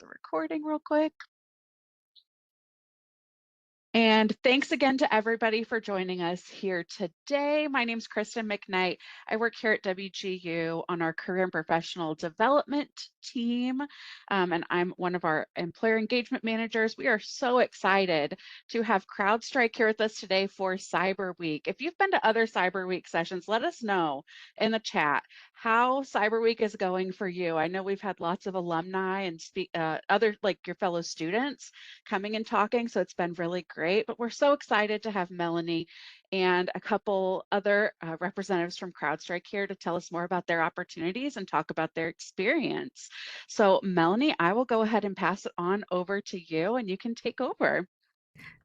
the recording real quick. And thanks again to everybody for joining us here today. My name is Kristen McKnight. I work here at WGU on our career and professional development team, and I'm one of our employer engagement managers. We are so excited to have CrowdStrike here with us today for Cyber Week. If you've been to other Cyber Week sessions, let us know in the chat how Cyber Week is going for you. I know we've had lots of alumni and other like your fellow students coming and talking, so it's been really great. But we're so excited to have Melanie and a couple other representatives from CrowdStrike here to tell us more about their opportunities and talk about their experience. So Melanie, I will go ahead and pass it on over to you and you can take over.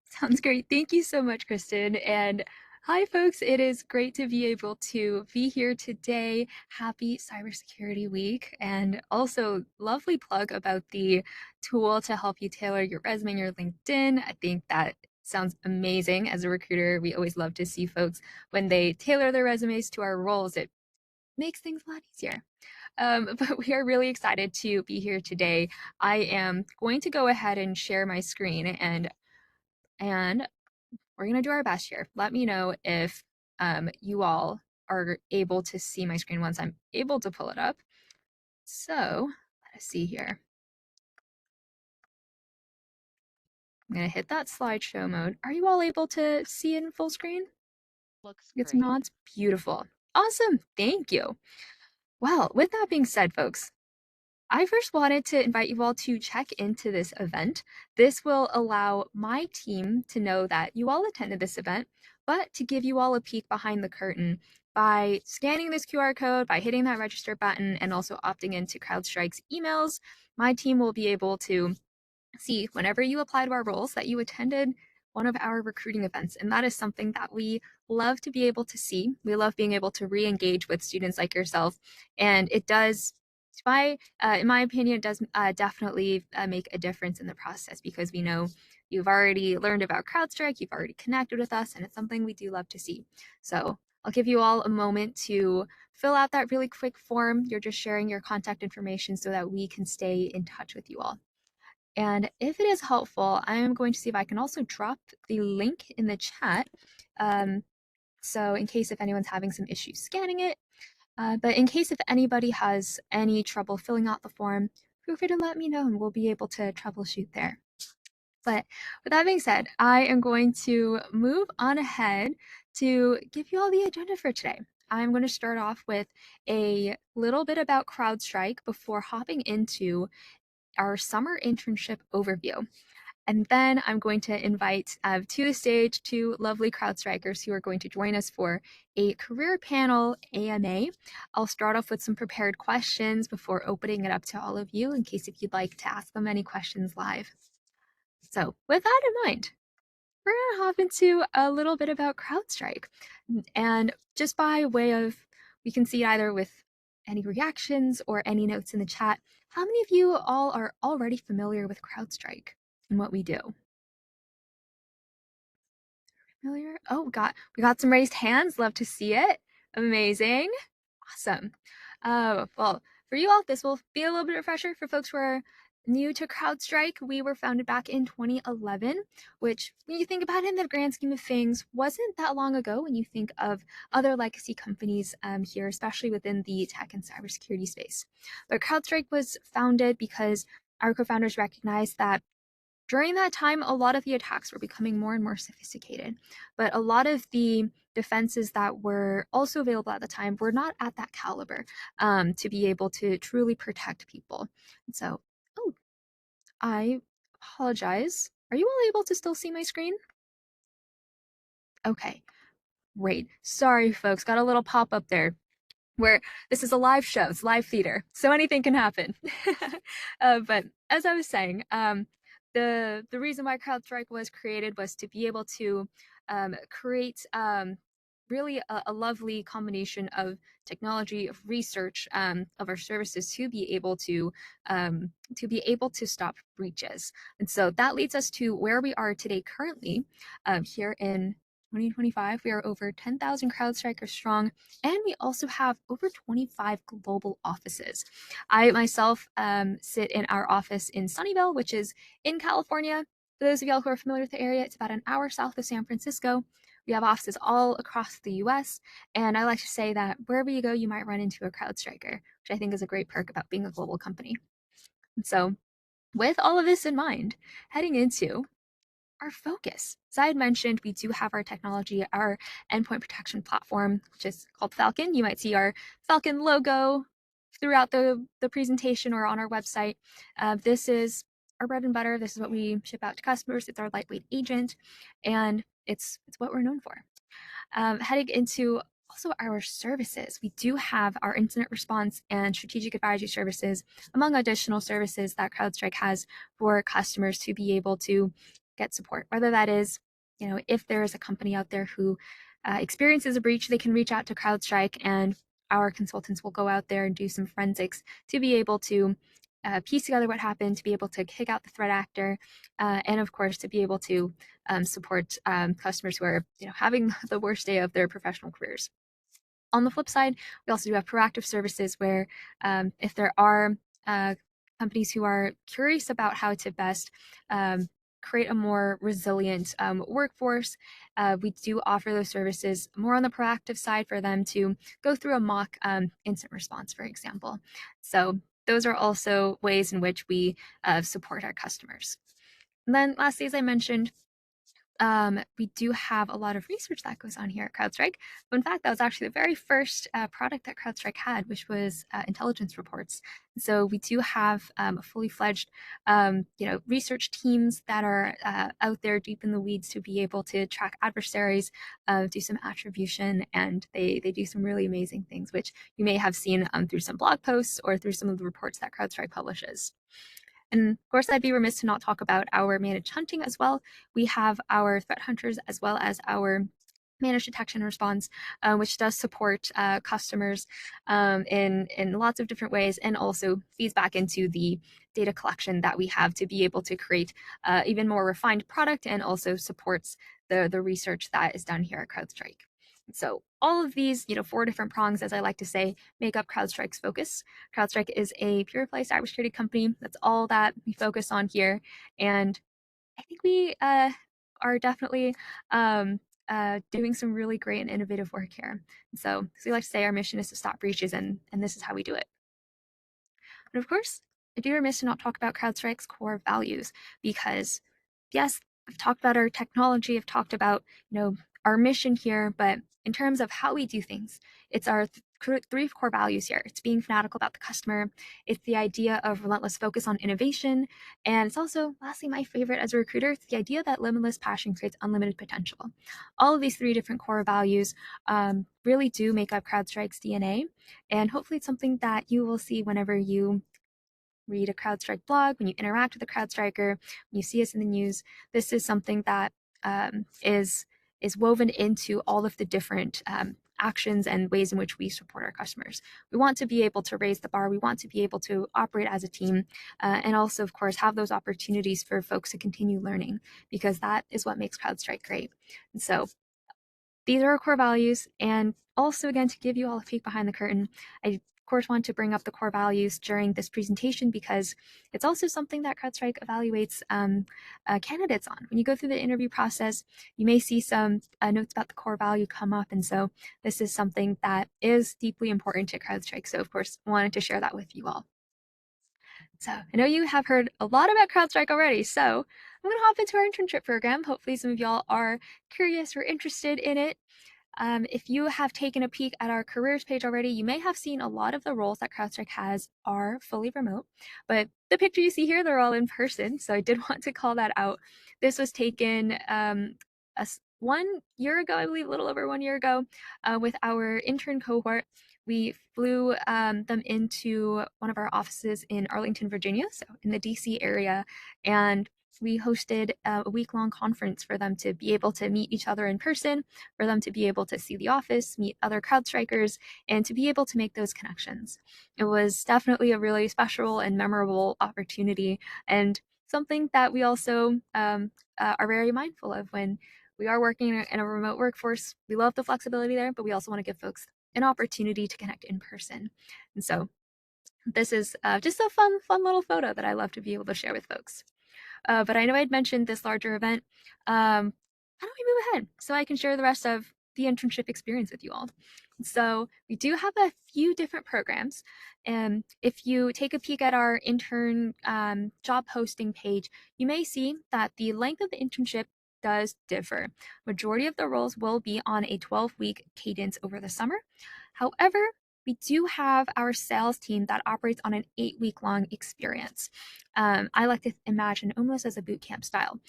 Sounds great. Thank you so much, Kristen. And hi, folks. It is great to be able to be here today. Happy Cybersecurity Week. And also, lovely plug about the tool to help you tailor your resume and your LinkedIn. I think that sounds amazing. As a recruiter, we always love to see folks when they tailor their resumes to our roles. It makes things a lot easier. But we are really excited to be here today. I am going to go ahead and share my screen and we're going to do our best here. Let me know if you all are able to see my screen once I'm able to pull it up. So let us see here. I'm going to hit that slideshow mode. Are you all able to see in full screen? Looks It's great. not beautiful. Awesome. Thank you. Well, with that being said, folks, I first wanted to invite you all to check into this event. This will allow my team to know that you all attended this event, but to give you all a peek behind the curtain by scanning this QR code, by hitting that register button, and also opting into CrowdStrike's emails, my team will be able to see whenever you apply to our roles that you attended one of our recruiting events. And that is something that we love to be able to see. We love being able to re-engage with students like yourself. And it does, in my opinion, it does definitely make a difference in the process because we know you've already learned about CrowdStrike, you've already connected with us, and it's something we do love to see. So I'll give you all a moment to fill out that really quick form. You're just sharing your contact information so that we can stay in touch with you all. And if it is helpful, I'm going to see if I can also drop the link in the chat. So in case if anyone's having some issues scanning it, but in case if anybody has any trouble filling out the form, feel free to let me know and we'll be able to troubleshoot there. But with that being said, I am going to move on ahead to give you all the agenda for today. I'm going to start off with a little bit about CrowdStrike before hopping into our summer internship overview. And then I'm going to invite to the stage two lovely CrowdStrikers who are going to join us for a career panel AMA. I'll start off with some prepared questions before opening it up to all of you in case if you'd like to ask them any questions live. So with that in mind, we're going to hop into a little bit about CrowdStrike. And just by way of, we can see either with any reactions or any notes in the chat, how many of you all are already familiar with CrowdStrike and what we do? Familiar? Oh, we got some raised hands. Love to see it. Amazing. Awesome. Well, for you all, this will be a little bit of refresher for folks who are new to CrowdStrike. We were founded back in 2011, which when you think about it in the grand scheme of things, wasn't that long ago when you think of other legacy companies here, especially within the tech and cybersecurity space. But CrowdStrike was founded because our co-founders recognized that during that time, a lot of the attacks were becoming more and more sophisticated, but a lot of the defenses that were also available at the time were not at that caliber to be able to truly protect people. And so, oh, I apologize. Are you all able to still see my screen? Okay, great. Sorry, folks, got a little pop-up there where this is a live show, it's live theater, so anything can happen. But as I was saying, the reason why CrowdStrike was created was to be able to create really a lovely combination of technology, of research, of our services to be able to stop breaches. And so that leads us to where we are today currently here in 2025, we are over 10,000 CrowdStrikers strong, and we also have over 25 global offices. I myself sit in our office in Sunnyvale, which is in California. For those of y'all who are familiar with the area, it's about an hour south of San Francisco. We have offices all across the US, and I like to say that wherever you go, you might run into a CrowdStriker, which I think is a great perk about being a global company. And so, with all of this in mind, heading into our focus. As I had mentioned, we do have our technology, our endpoint protection platform, which is called Falcon. You might see our Falcon logo throughout the presentation or on our website. This is our bread and butter. This is what we ship out to customers. It's our lightweight agent, and it's what we're known for. Heading into also our services, we do have our incident response and strategic advisory services, among additional services that CrowdStrike has for customers to be able to get support. Whether that is, if there is a company out there who experiences a breach, they can reach out to CrowdStrike, and our consultants will go out there and do some forensics to be able to piece together what happened, to be able to kick out the threat actor, and of course to be able to support customers who are having the worst day of their professional careers. On the flip side, we also do have proactive services where if there are companies who are curious about how to best create a more resilient workforce, we do offer those services more on the proactive side for them to go through a mock incident response, for example. So those are also ways in which we support our customers. And then lastly, as I mentioned, we do have a lot of research that goes on here at CrowdStrike. But in fact, that was actually the very first product that CrowdStrike had, which was intelligence reports. So we do have fully fledged, research teams that are out there deep in the weeds to be able to track adversaries, do some attribution, and they do some really amazing things, which you may have seen through some blog posts or through some of the reports that CrowdStrike publishes. And of course, I'd be remiss to not talk about our managed hunting as well. We have our threat hunters as well as our managed detection and response, which does support customers in lots of different ways, and also feeds back into the data collection that we have to be able to create even more refined product, and also supports the research that is done here at CrowdStrike. So all of these, 4 different prongs, as I like to say, make up CrowdStrike's focus. CrowdStrike is a pure play cybersecurity company. That's all that we focus on here. And I think we are definitely doing some really great and innovative work here. So, as we like to say, our mission is to stop breaches, and this is how we do it. But of course, I'd be remiss to not talk about CrowdStrike's core values, because yes, I've talked about our technology, I've talked about, our mission here, but in terms of how we do things, it's our 3 core values here. It's being fanatical about the customer, it's the idea of relentless focus on innovation, and it's also, lastly, my favorite as a recruiter, it's the idea that limitless passion creates unlimited potential. All of these 3 different core values really do make up CrowdStrike's DNA, and hopefully it's something that you will see whenever you read a CrowdStrike blog, when you interact with a CrowdStriker, when you see us in the news. This is something that is woven into all of the different actions and ways in which we support our customers. We want to be able to raise the bar. We want to be able to operate as a team, and also, of course, have those opportunities for folks to continue learning, because that is what makes CrowdStrike great. And so these are our core values. And also, again, to give you all a peek behind the curtain, I of course want to bring up the core values during this presentation, because it's also something that CrowdStrike evaluates candidates on. When you go through the interview process, you may see some notes about the core value come up, and so this is something that is deeply important to CrowdStrike. So of course, wanted to share that with you all. So I know you have heard a lot about CrowdStrike already, so I'm going to hop into our internship program. Hopefully some of y'all are curious or interested in it. If you have taken a peek at our careers page already, you may have seen a lot of the roles that CrowdStrike has are fully remote, but the picture you see here, they're all in person, so I did want to call that out. This was taken 1 year ago, I believe, a little over 1 year ago, with our intern cohort. We flew them into one of our offices in Arlington, Virginia, so in the DC area, and we hosted a week-long conference for them to be able to meet each other in person, for them to be able to see the office, meet other CrowdStrikers, and to be able to make those connections. It was definitely a really special and memorable opportunity, and something that we also are very mindful of when we are working in a remote workforce. We love the flexibility there, but we also want to give folks an opportunity to connect in person. And so this is just a fun little photo that I love to be able to share with folks. But I know I'd mentioned this larger event. How do we move ahead so I can share the rest of the internship experience with you all? So we do have a few different programs. And if you take a peek at our intern job posting page, you may see that the length of the internship does differ. Majority of the roles will be on a 12-week cadence over the summer. However, we do have our sales team that operates on an 8-week long experience. I like to imagine almost as a boot camp style.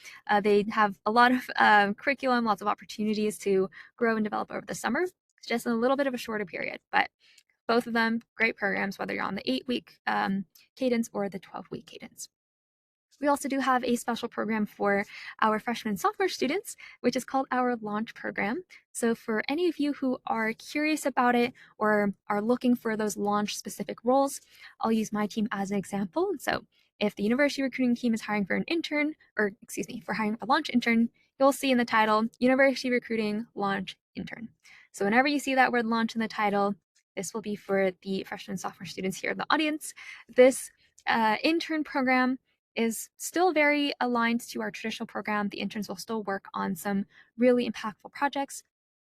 They have a lot of curriculum, lots of opportunities to grow and develop over the summer. It's just a little bit of a shorter period, but both of them great programs, whether you're on the 8-week cadence or the 12-week cadence. We also do have a special program for our freshman and sophomore students, which is called our Launch Program. So for any of you who are curious about it or are looking for those launch-specific roles, I'll use my team as an example. So if the university recruiting team is hiring for an intern, or excuse me, for hiring a launch intern, you'll see in the title, University Recruiting Launch Intern. So whenever you see that word launch in the title, this will be for the freshman and sophomore students here in the audience. This intern program is still very aligned to our traditional program. The interns will still work on some really impactful projects,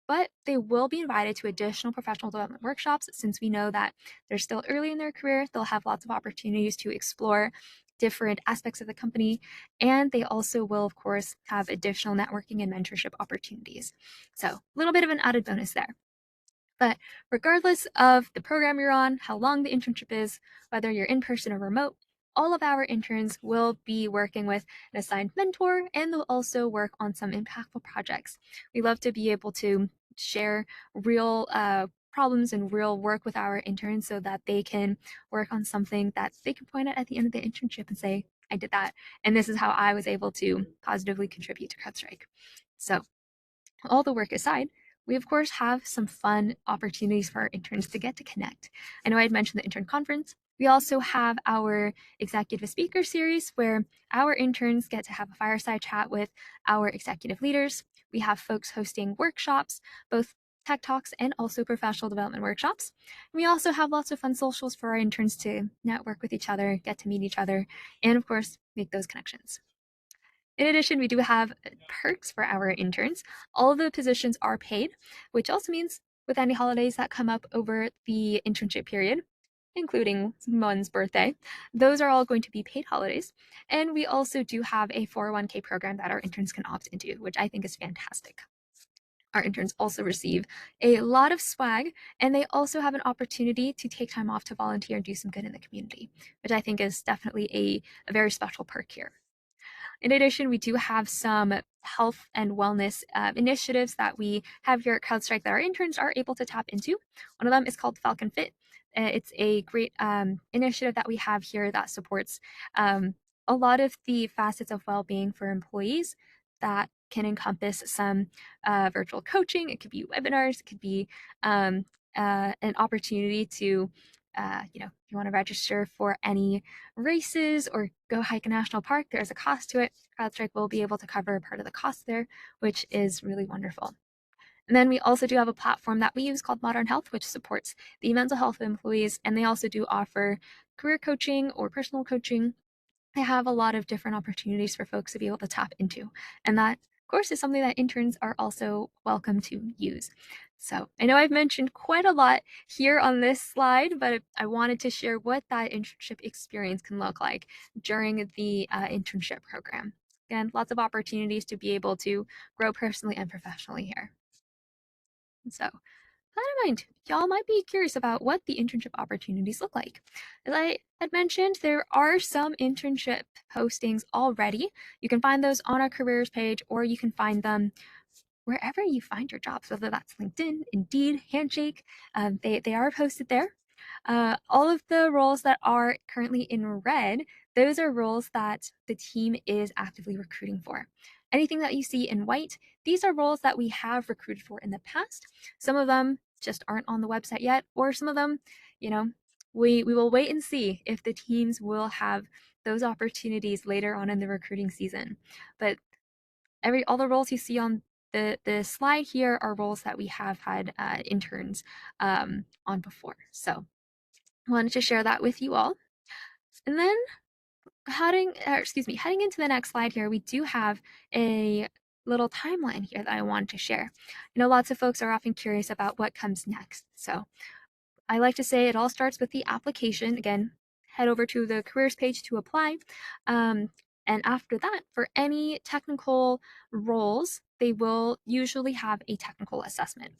but they will be invited to additional professional development workshops since we know that they're still early in their career. They'll have lots of opportunities to explore different aspects of the company, and they also will, of course, have additional networking and mentorship opportunities. So a little bit of an added bonus there. But regardless of the program you're on, how long the internship is, whether you're in person or remote, all of our interns will be working with an assigned mentor and they'll also work on some impactful projects. We love to be able to share real problems and real work with our interns so that they can work on something that they can point at the end of the internship and say, I did that. And this is how I was able to positively contribute to CrowdStrike. So all the work aside, we of course have some fun opportunities for our interns to get to connect. I know I had mentioned the intern conference. We also have our executive speaker series where our interns get to have a fireside chat with our executive leaders. We have folks hosting workshops, both tech talks and also professional development workshops. We also have lots of fun socials for our interns to network with each other, get to meet each other, and of course, make those connections. In addition, we do have perks for our interns. All of the positions are paid, which also means with any holidays that come up over the internship period, including one's birthday, those are all going to be paid holidays. And we also do have a 401k program that our interns can opt into, which I think is fantastic. Our interns also receive a lot of swag, and they also have an opportunity to take time off to volunteer and do some good in the community, which I think is definitely a very special perk here. In addition, we do have some health and wellness initiatives that we have here at CrowdStrike that our interns are able to tap into. One of them is called Falcon Fit. It's a great initiative that we have here that supports a lot of the facets of well-being for employees that can encompass some virtual coaching. It could be webinars. It could be an opportunity to if you want to register for any races or go hike a national park, there's a cost to it. CrowdStrike will be able to cover part of the cost there, which is really wonderful. And then we also do have a platform that we use called Modern Health, which supports the mental health of employees. And they also do offer career coaching or personal coaching. They have a lot of different opportunities for folks to be able to tap into. And that, of course, is something that interns are also welcome to use. So I know I've mentioned quite a lot here on this slide, but I wanted to share what that internship experience can look like during the internship program. Again, lots of opportunities to be able to grow personally and professionally here. So that in mind, y'all might be curious about what the internship opportunities look like. As I had mentioned, there are some internship postings already. You can find those on our careers page, or you can find them wherever you find your jobs, whether that's LinkedIn, Indeed, Handshake. They are posted there. All of the roles that are currently in red, those are roles that the team is actively recruiting for. Anything that you see in white, these are roles that we have recruited for in the past. Some of them just aren't on the website yet, or some of them, we will wait and see if the teams will have those opportunities later on in the recruiting season. But all the roles you see on the slide here are roles that we have had interns on before. So I wanted to share that with you all. And then heading into the next slide here, we do have a little timeline here that I wanted to share. I know lots of folks are often curious about what comes next. So I like to say it all starts with the application. Again, head over to the careers page to apply. And after that, for any technical roles, they will usually have a technical assessment.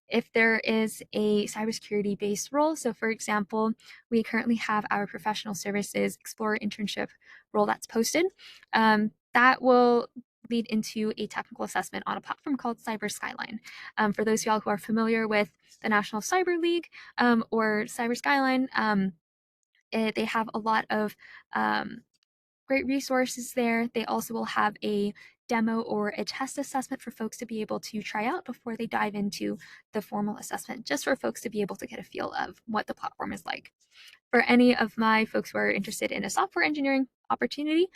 If there is a cybersecurity based role, so for example, we currently have our professional services Explorer internship role that's posted, that will lead into a technical assessment on a platform called Cyber Skyline. For those of y'all who are familiar with the National Cyber League or Cyber Skyline, they have a lot of great resources there. They also will have a demo or a test assessment for folks to be able to try out before they dive into the formal assessment, just for folks to be able to get a feel of what the platform is like. For any of my folks who are interested in a software engineering opportunity,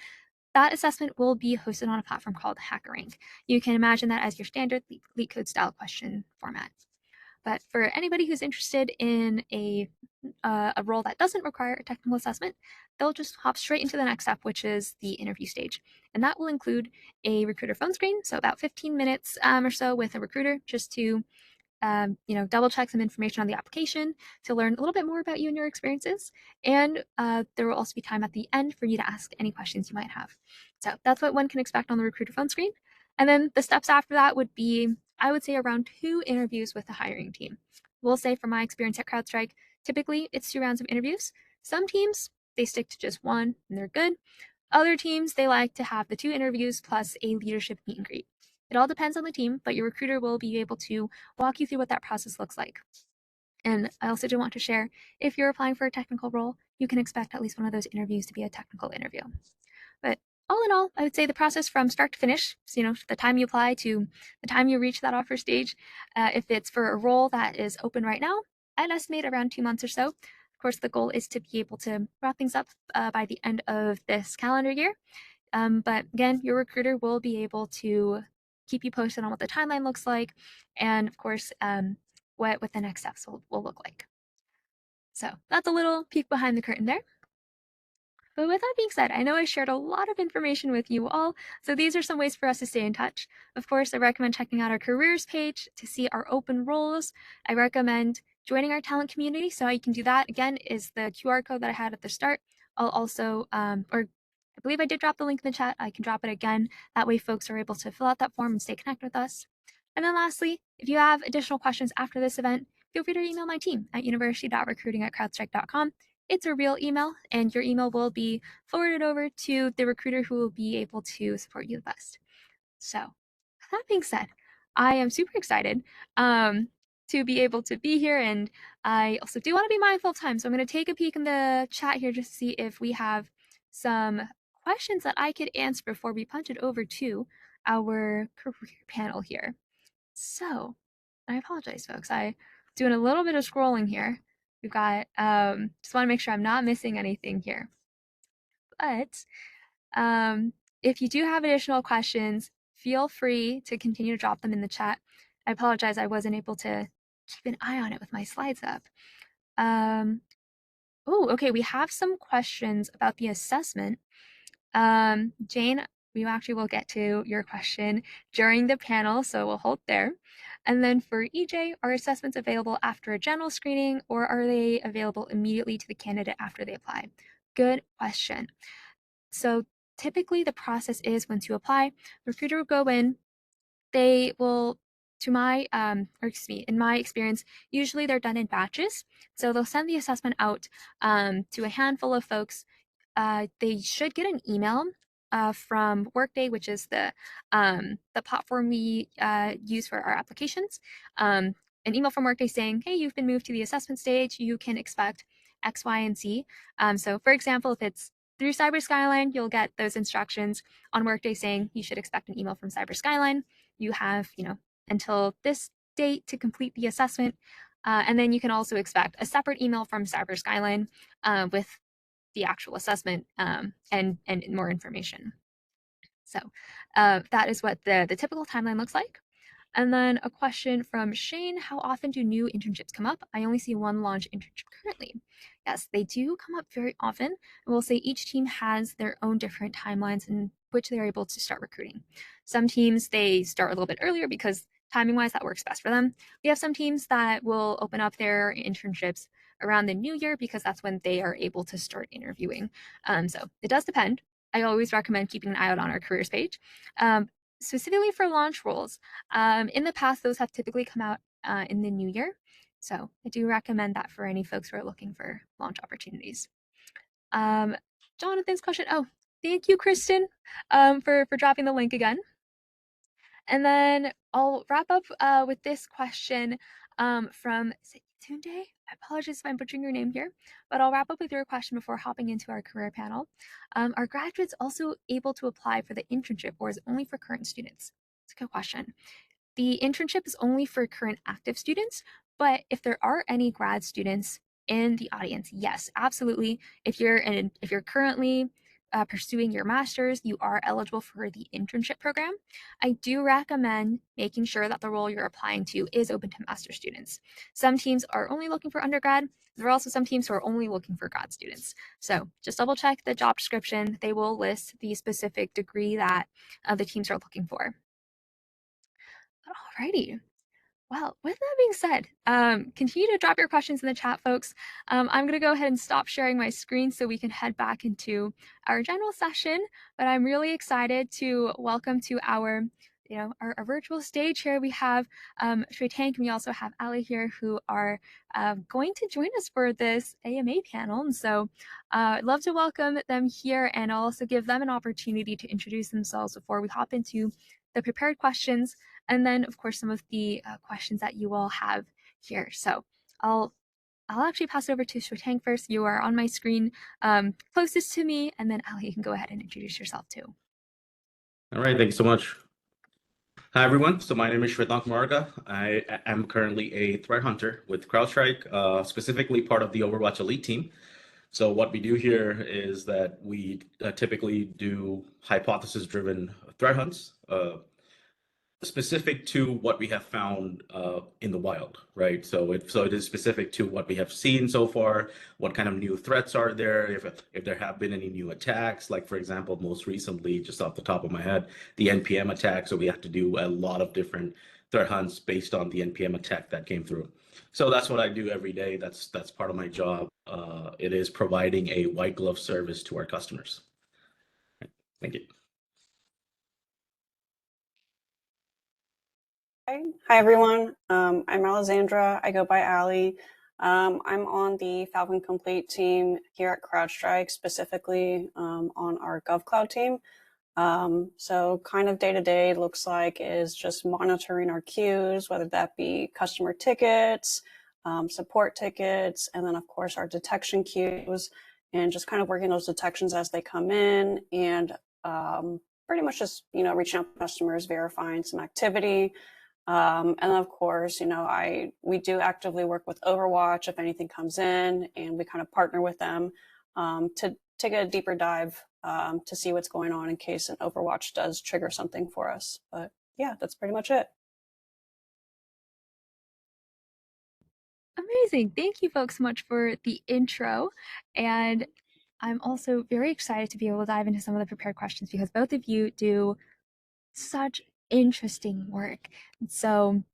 that assessment will be hosted on a platform called HackerRank. You can imagine that as your standard LeetCode style question format. But for anybody who's interested in a role that doesn't require a technical assessment, they'll just hop straight into the next step, which is the interview stage. And that will include a recruiter phone screen, so about 15 minutes or so with a recruiter just to double check some information on the application to learn a little bit more about you and your experiences. And there will also be time at the end for you to ask any questions you might have. So that's what one can expect on the recruiter phone screen. And then the steps after that would be, I would say, around 2 interviews with the hiring team. We'll say from my experience at CrowdStrike, typically it's 2 rounds of interviews. Some teams, they stick to just one and they're good. Other teams, they like to have the 2 interviews plus a leadership meet and greet. It all depends on the team, but your recruiter will be able to walk you through what that process looks like. And I also do want to share, if you're applying for a technical role, you can expect at least one of those interviews to be a technical interview. But all in all, I would say the process from start to finish, so, the time you apply to the time you reach that offer stage, if it's for a role that is open right now, I'd estimate around 2 months or so. Of course, the goal is to be able to wrap things up by the end of this calendar year. But again, your recruiter will be able to keep you posted on what the timeline looks like, and of course, what the next steps will look like. So that's a little peek behind the curtain there. But with that being said, I know I shared a lot of information with you all, so these are some ways for us to stay in touch. Of course, I recommend checking out our careers page to see our open roles. I recommend joining our talent community, so how you can do that, again, is the QR code that I had at the start. I'll also, or I believe I did drop the link in the chat. I can drop it again. That way folks are able to fill out that form and stay connected with us. And then lastly, if you have additional questions after this event, feel free to email my team at university.recruiting@crowdstrike.com. It's a real email, and your email will be forwarded over to the recruiter who will be able to support you the best. So, with that being said, I am super excited to be able to be here, and I also do want to be mindful of time. So I'm going to take a peek in the chat here just to see if we have some questions that I could answer before we punch it over to our career panel here. So, I apologize, folks. I'm doing a little bit of scrolling here. We've got, just want to make sure I'm not missing anything here. But if you do have additional questions, feel free to continue to drop them in the chat. I apologize, I wasn't able to keep an eye on it with my slides up. Oh, okay, we have some questions about the assessment. Jane, we actually will get to your question during the panel, so we'll hold there. And then for EJ, are assessments available after a general screening, or are they available immediately to the candidate after they apply? Good question. So typically the process is once you apply, the recruiter will go in, they will, in my experience, usually they're done in batches. So they'll send the assessment out to a handful of folks. They should get an email from Workday, which is the platform we use for our applications. An email from Workday saying, hey, you've been moved to the assessment stage. You can expect X, Y, and Z. So for example, if it's through Cyber Skyline, you'll get those instructions on Workday saying you should expect an email from Cyber Skyline. You have, until this date to complete the assessment. And then you can also expect a separate email from Cyber Skyline with the actual assessment and more information. So that is what the typical timeline looks like. And then a question from Shane, how often do new internships come up? I only see one launch internship currently. Yes, they do come up very often. And we'll say each team has their own different timelines in which they're able to start recruiting. Some teams, they start a little bit earlier because timing wise, that works best for them. We have some teams that will open up their internships around the new year because that's when they are able to start interviewing. So it does depend. I always recommend keeping an eye out on our careers page. Specifically for launch roles, in the past, those have typically come out in the new year. So I do recommend that for any folks who are looking for launch opportunities. Jonathan's question. Oh, thank you, Kristen, for dropping the link again. And then I'll wrap up with this question from Tunde. I apologize if I'm butchering your name here, but I'll wrap up with your question before hopping into our career panel. Are graduates also able to apply for the internship, or is it only for current students? It's a good question. The internship is only for current active students, but if there are any grad students in the audience, yes, absolutely. If you're currently pursuing your master's, you are eligible for the internship program. I do recommend making sure that the role you're applying to is open to master students. Some teams are only looking for undergrad. There are also some teams who are only looking for grad students. So just double check the job description. They will list the specific degree that the teams are looking for. Alrighty. Well, with that being said, continue to drop your questions in the chat, folks. I'm going to go ahead and stop sharing my screen so we can head back into our general session. But I'm really excited to welcome to our, our virtual stage here. We have Shui Tank, and we also have Ali here, who are going to join us for this AMA panel. And so I'd love to welcome them here, and I'll also give them an opportunity to introduce themselves before we hop into the prepared questions, and then of course some of the questions that you all have here. So I'll actually pass it over to Shotang first. You are on my screen closest to me, and then Ali, you can go ahead and introduce yourself too. All right, thanks so much. Hi everyone. So my name is Shwetank Marga. I am currently a threat hunter with CrowdStrike, specifically part of the Overwatch Elite team. So what we do here is that we typically do hypothesis-driven threat hunts, specific to what we have found in the wild, right? So it is specific to what we have seen so far, what kind of new threats are there, if there have been any new attacks, like for example, most recently, just off the top of my head, the NPM attack. So we have to do a lot of different threat hunts based on the NPM attack that came through. So that's what I do every day. That's part of my job. It is providing a white glove service to our customers. Thank you. Hi everyone, I'm Alexandra. I go by Ali. I'm on the Falcon Complete team here at CrowdStrike, specifically on our GovCloud team. So kind of day to day looks like is just monitoring our queues, whether that be customer tickets, support tickets, and then of course our detection queues, and just kind of working those detections as they come in, and pretty much just reaching out to customers, verifying some activity. And then of course, we do actively work with Overwatch if anything comes in, and we kind of partner with them to take a deeper dive to see what's going on in case an Overwatch does trigger something for us. But yeah, that's pretty much it. Amazing. Thank you folks so much for the intro. And I'm also very excited to be able to dive into some of the prepared questions because both of you do such interesting work. So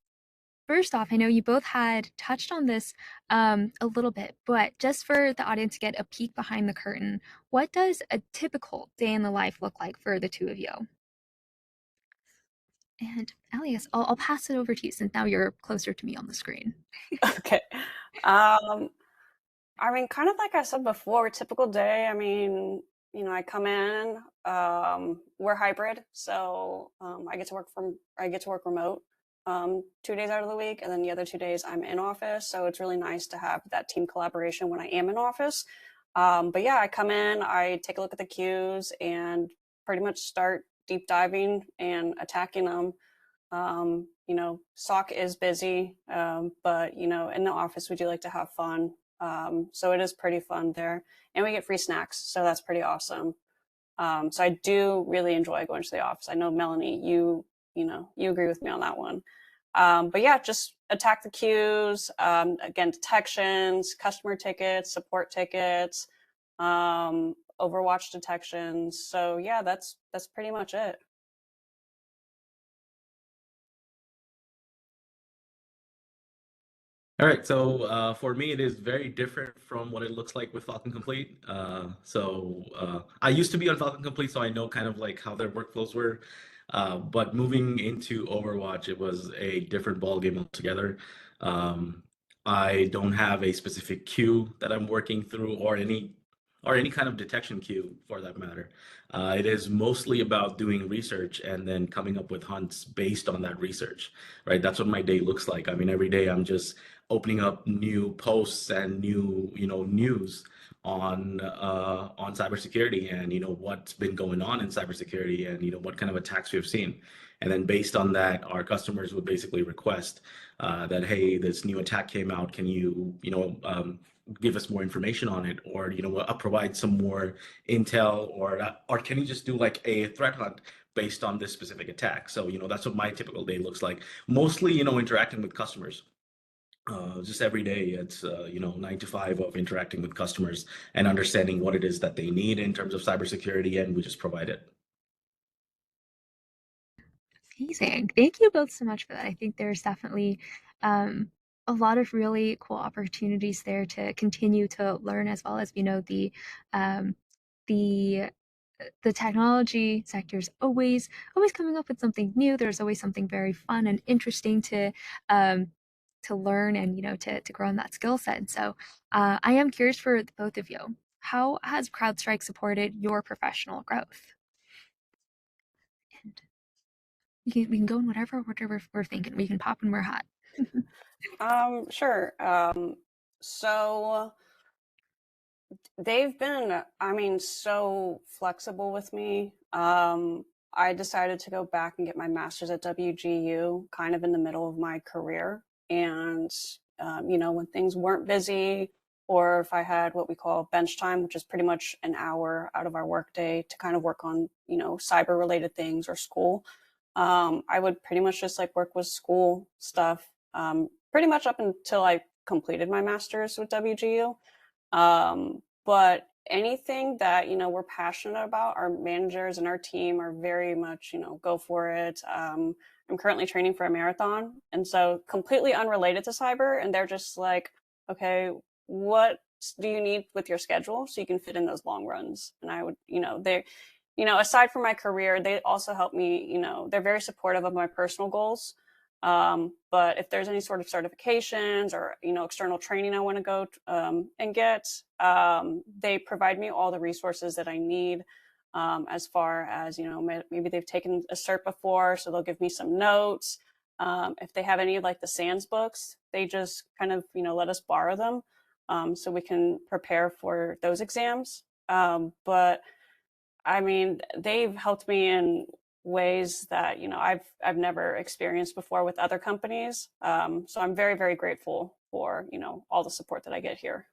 first off, I know you both had touched on this a little bit, but just for the audience to get a peek behind the curtain, what does a typical day in the life look like for the two of you? And Elias, I'll pass it over to you since now you're closer to me on the screen. Okay. I mean, kind of like I said before, typical day. I mean, I come in. We're hybrid, so I get to work remote 2 days out of the week, and then the other 2 days I'm in office. So it's really nice to have that team collaboration when I am in office. But yeah, I come in, I take a look at the queues, and pretty much start deep diving and attacking them. SOC is busy, but in the office we do like to have fun. So it is pretty fun there, and we get free snacks, so that's pretty awesome. So I do really enjoy going to the office. I know Melanie, you agree with me on that one. But yeah, just attack the queues. Again, detections, customer tickets, support tickets, Overwatch detections. So yeah, that's pretty much it. All right, so for me, it is very different from what it looks like with Falcon Complete. I used to be on Falcon Complete, so I know kind of like how their workflows were. But moving into Overwatch, it was a different ballgame altogether. Um, I don't have a specific queue that I'm working through, or any kind of detection queue for that matter. It is mostly about doing research and then coming up with hunts based on that research, right? That's what my day looks like. I mean, every day I'm just opening up new posts and new, news on cybersecurity, and what's been going on in cybersecurity, and what kind of attacks we've seen. And then based on that, our customers would basically request that, hey, this new attack came out. Can you, give us more information on it, or provide some more intel, or can you just do like a threat hunt based on this specific attack? So that's what my typical day looks like. Mostly, interacting with customers. Just every day, it's 9 to 5 of interacting with customers and understanding what it is that they need in terms of cybersecurity, and we just provide it. Amazing. Thank you both so much for that. I think there's definitely um, a lot of really cool opportunities there to continue to learn, as well as um, the the technology sector is always coming up with something new. There's always something very fun and interesting um, to learn, and to grow in that skill set. And so I am curious for both of you. How has CrowdStrike supported your professional growth? And we can go in whatever order we're thinking. We can pop when we're hot. Sure. So they've been, I mean, so flexible with me. I decided to go back and get my master's at WGU kind of in the middle of my career. And, when things weren't busy, or if I had what we call bench time, which is pretty much an hour out of our workday to kind of work on, cyber related things or school, I would pretty much just like work with school stuff, pretty much up until I completed my master's with WGU. But anything that, we're passionate about, our managers and our team are very much, go for it. I'm currently training for a marathon, and so completely unrelated to cyber. And they're just like, okay, what do you need with your schedule so you can fit in those long runs? And I would, aside from my career, they also help me, they're very supportive of my personal goals. But if there's any sort of certifications or external training I want to go and get, they provide me all the resources that I need. As far as maybe they've taken a cert before, so they'll give me some notes. If they have any of like the SANS books, they just kind of let us borrow them, so we can prepare for those exams. But I mean, they've helped me in ways that I've never experienced before with other companies. So I'm very, very grateful for all the support that I get here.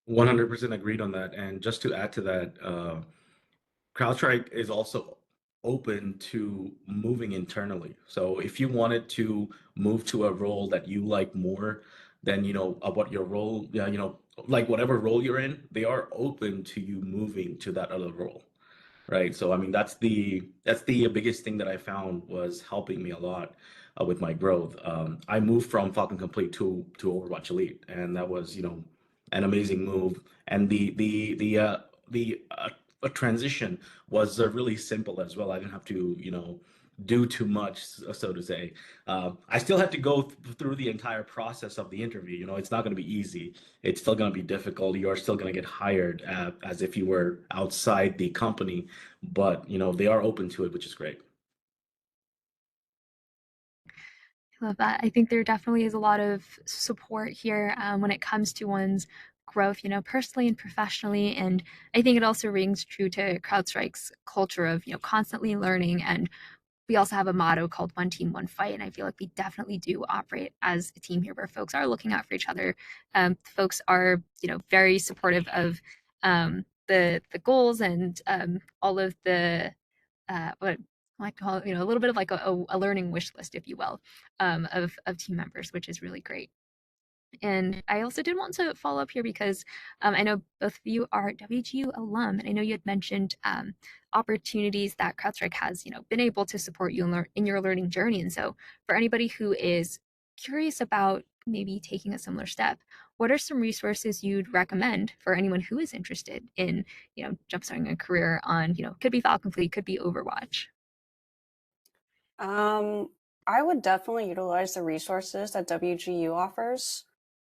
100% agreed on that. And just to add to that, CrowdStrike is also open to moving internally. So if you wanted to move to a role that you like more than, what your role, yeah, like whatever role you're in, they are open to you moving to that other role. Right. So I mean, that's the biggest thing that I found was helping me a lot with my growth. I moved from Falcon Complete to Overwatch Elite, and that was an amazing move. And the a transition was really simple as well. I didn't have to do too much, so to say. I still had to go through the entire process of the interview. It's not going to be easy. It's still going to be difficult. You are still going to get hired as if you were outside the company, but they are open to it, which is great. I love that. I think there definitely is a lot of support here when it comes to one's growth, personally and professionally. And I think it also rings true to CrowdStrike's culture of, constantly learning. And we also have a motto called "One Team, One Fight." And I feel like we definitely do operate as a team here, where folks are looking out for each other. Folks are, very supportive of the goals and all of the what I like to call it, a little bit of like a learning wish list, if you will, of team members, which is really great. And I also did want to follow up here because I know both of you are WGU alum, and I know you had mentioned opportunities that CrowdStrike has, been able to support you in your learning journey. And so, for anybody who is curious about maybe taking a similar step, what are some resources you'd recommend for anyone who is interested in, jumpstarting a career on, could be Falcon Fleet, could be Overwatch? I would definitely utilize the resources that WGU offers.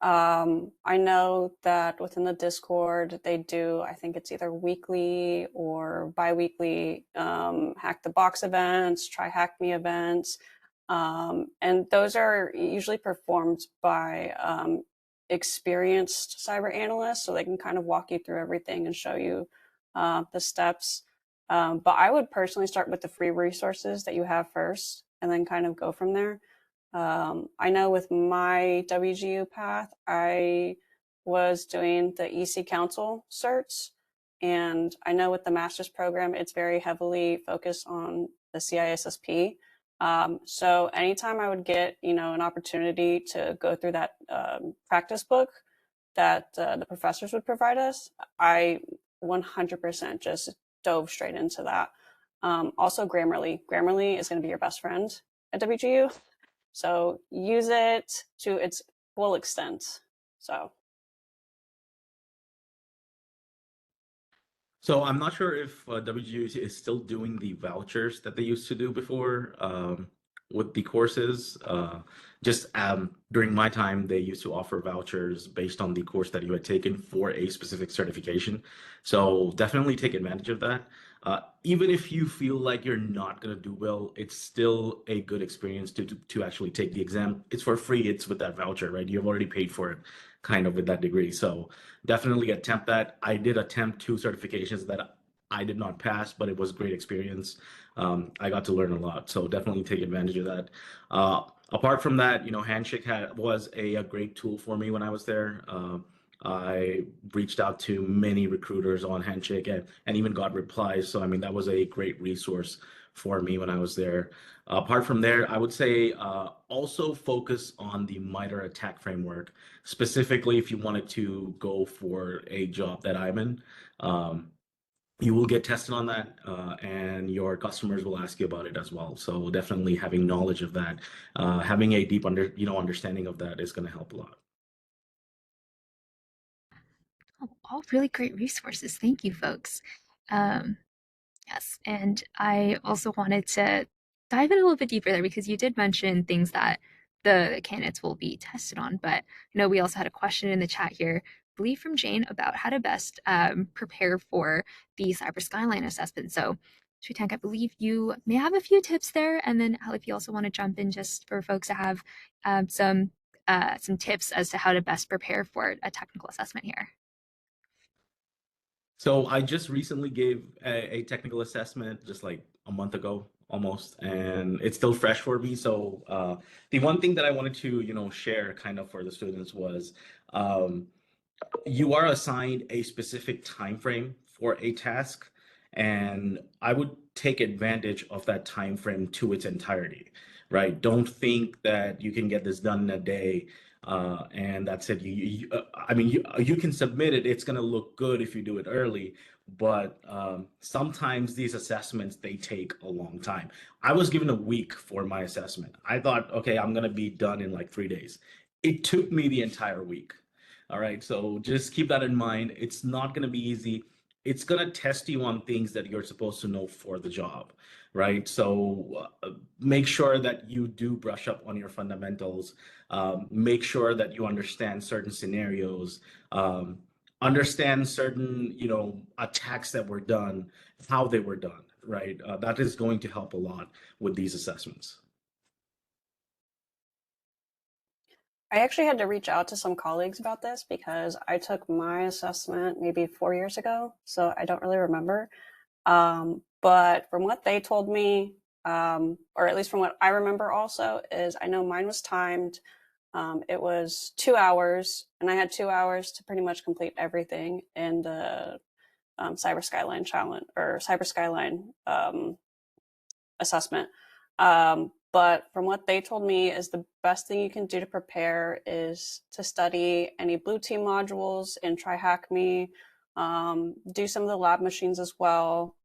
I know that within the Discord, they do, I think it's either weekly or bi-weekly Hack the Box events, Try Hack Me events. And those are usually performed by experienced cyber analysts, so they can kind of walk you through everything and show you the steps. But I would personally start with the free resources that you have first and then kind of go from there. I know with my WGU path, I was doing the EC Council certs. And I know with the master's program, it's very heavily focused on the CISSP. So anytime I would get, an opportunity to go through that practice book that the professors would provide us, I 100% just dove straight into that. Also, Grammarly is going to be your best friend at WGU. So use it to its full extent. So I'm not sure if WGU is still doing the vouchers that they used to do before with the courses. Just during my time, they used to offer vouchers based on the course that you had taken for a specific certification. So definitely take advantage of that. Even if you feel like you're not going to do well, it's still a good experience to actually take the exam. It's for free. It's with that voucher, right? You've already paid for it kind of with that degree. So definitely attempt that. I did attempt 2 certifications that I did not pass, but it was a great experience. I got to learn a lot, so definitely take advantage of that. Apart from that, Handshake was a great tool for me when I was there. I reached out to many recruiters on Handshake and even got replies. So, I mean, that was a great resource for me when I was there. Apart from there, I would say also focus on the MITRE ATT&CK framework, specifically if you wanted to go for a job that I'm in. You will get tested on that, and your customers will ask you about it as well. So definitely having knowledge of that, having a deep understanding of that is going to help a lot. Oh, all really great resources. Thank you, folks. Um, Yes, and I also wanted to dive in a little bit deeper there because you did mention things that the candidates will be tested on, but we also had a question in the chat here, I believe from Jane, about how to best prepare for the Cyber Skyline assessment. So, Tank, I believe you may have a few tips there, and then Ali, if you also want to jump in just for folks to have some tips as to how to best prepare for a technical assessment here. So I just recently gave a technical assessment just like a month ago almost, and it's still fresh for me. So the one thing that I wanted to, share kind of for the students was you are assigned a specific time frame for a task, and I would take advantage of that time frame to its entirety, right? Don't think that you can get this done in a day, and that's it. I mean, you can submit it. It's going to look good if you do it early, but sometimes these assessments, they take a long time. I was given a week for my assessment. I thought, okay, I'm going to be done in like 3 days. It took me the entire week. All right, so just keep that in mind. It's not going to be easy. It's going to test you on things that you're supposed to know for the job, right? So make sure that you do brush up on your fundamentals. Make sure that you understand certain scenarios, understand certain, attacks that were done, how they were done, right? That is going to help a lot with these assessments. I actually had to reach out to some colleagues about this because I took my assessment maybe 4 years ago, so I don't really remember. But from what they told me, or at least from what I remember also, is I know mine was timed. It was 2 hours, and I had 2 hours to pretty much complete everything in the Cyber Skyline challenge or Cyber Skyline assessment. But from what they told me is the best thing you can do to prepare is to study any blue team modules in TryHackMe, do some of the lab machines as well.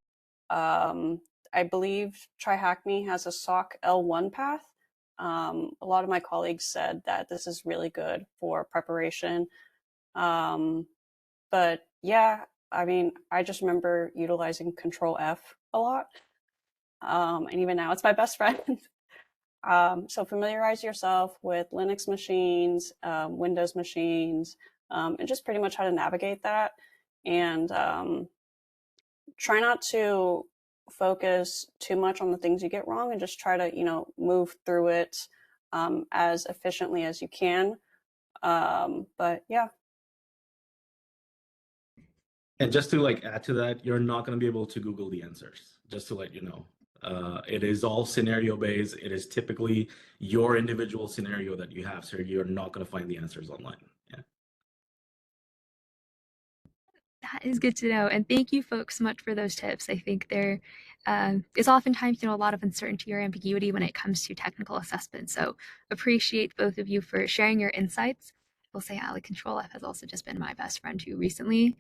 I believe TryHackMe has a SOC L1 path. A lot of my colleagues said that this is really good for preparation. But yeah, I mean, I just remember utilizing Control F a lot. And even now it's my best friend. So familiarize yourself with Linux machines, Windows machines, and just pretty much how to navigate that. And try not to focus too much on the things you get wrong and just try to, move through it as efficiently as you can. But yeah. And just to add to that, you're not going to be able to Google the answers, just to let you know. It is all scenario based. It is typically your individual scenario that you have, so you're not going to find the answers online. Yeah. That is good to know. And thank you folks so much for those tips. I think there is oftentimes, a lot of uncertainty or ambiguity when it comes to technical assessment. So appreciate both of you for sharing your insights. I will say Ali Control F has also just been my best friend too recently.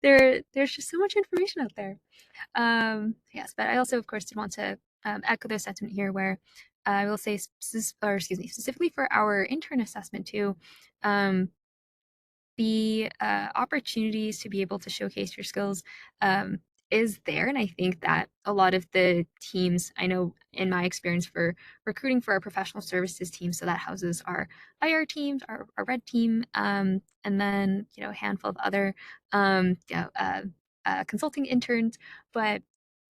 There's just so much information out there. Yes, but I also, of course, did want to echo the sentiment here where I will say, specifically for our intern assessment too, the opportunities to be able to showcase your skills is there. And I think that a lot of the teams, I know in my experience for recruiting for our professional services team, so that houses our IR teams, our red team, and then, a handful of other consulting interns. But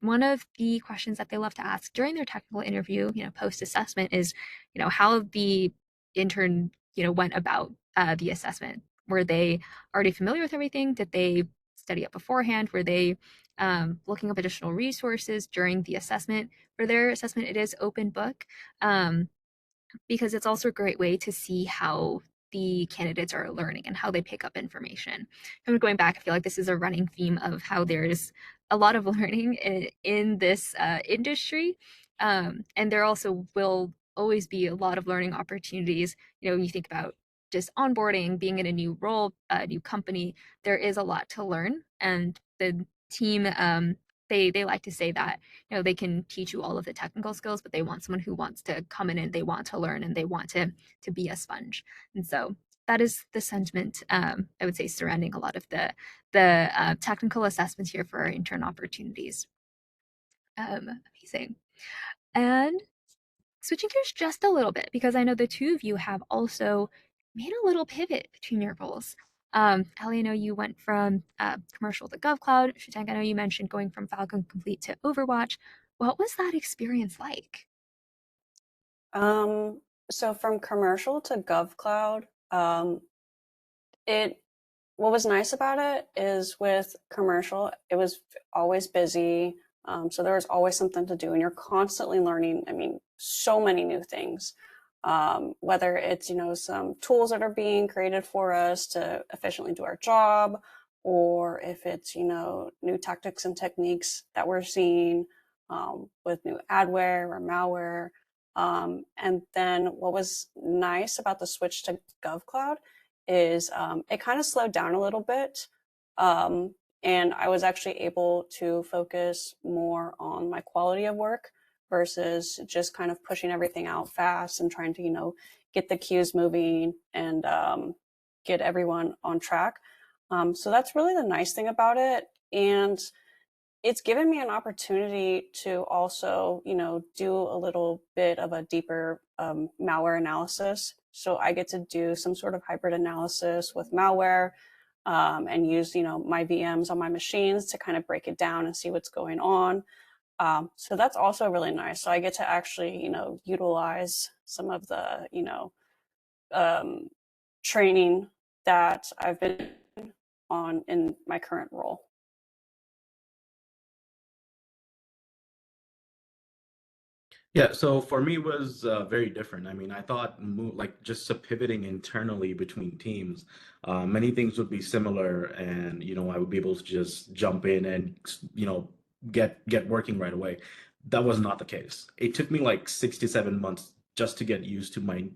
one of the questions that they love to ask during their technical interview, post-assessment is, how the intern, went about the assessment. Were they already familiar with everything? Did they study up beforehand? Were they looking up additional resources during the assessment? For their assessment, it is open book because it's also a great way to see how the candidates are learning and how they pick up information. And going back, I feel like this is a running theme of how there's a lot of learning in this industry. And there also will always be a lot of learning opportunities. When you think about just onboarding, being in a new role, a new company, there is a lot to learn. And the team, they like to say that, they can teach you all of the technical skills, but they want someone who wants to come in and they want to learn and they want to be a sponge. And so that is the sentiment, I would say, surrounding a lot of the technical assessments here for our intern opportunities. Amazing. And switching gears just a little bit, because I know the two of you have also made a little pivot between your roles. Ali, I know you went from commercial to GovCloud. Shutank, I know you mentioned going from Falcon Complete to Overwatch. What was that experience like? So from commercial to GovCloud, what was nice about it is with commercial, it was always busy. So there was always something to do and you're constantly learning. I mean, so many new things, whether it's, some tools that are being created for us to efficiently do our job, or if it's, new tactics and techniques that we're seeing with new adware or malware. And then what was nice about the switch to GovCloud is it kind of slowed down a little bit. And I was actually able to focus more on my quality of work versus just kind of pushing everything out fast and trying to, get the queues moving and get everyone on track. So that's really the nice thing about it. And it's given me an opportunity to also, do a little bit of a deeper malware analysis. So I get to do some sort of hybrid analysis with malware and use, my VMs on my machines to kind of break it down and see what's going on. So that's also really nice. So I get to actually, utilize some of the, training that I've been on in my current role. Yeah, so for me it was very different. I mean, I thought like just pivoting internally between teams, many things would be similar, and I would be able to just jump in and get working right away. That was not the case. It took me like 6 to 7 months just to get used to my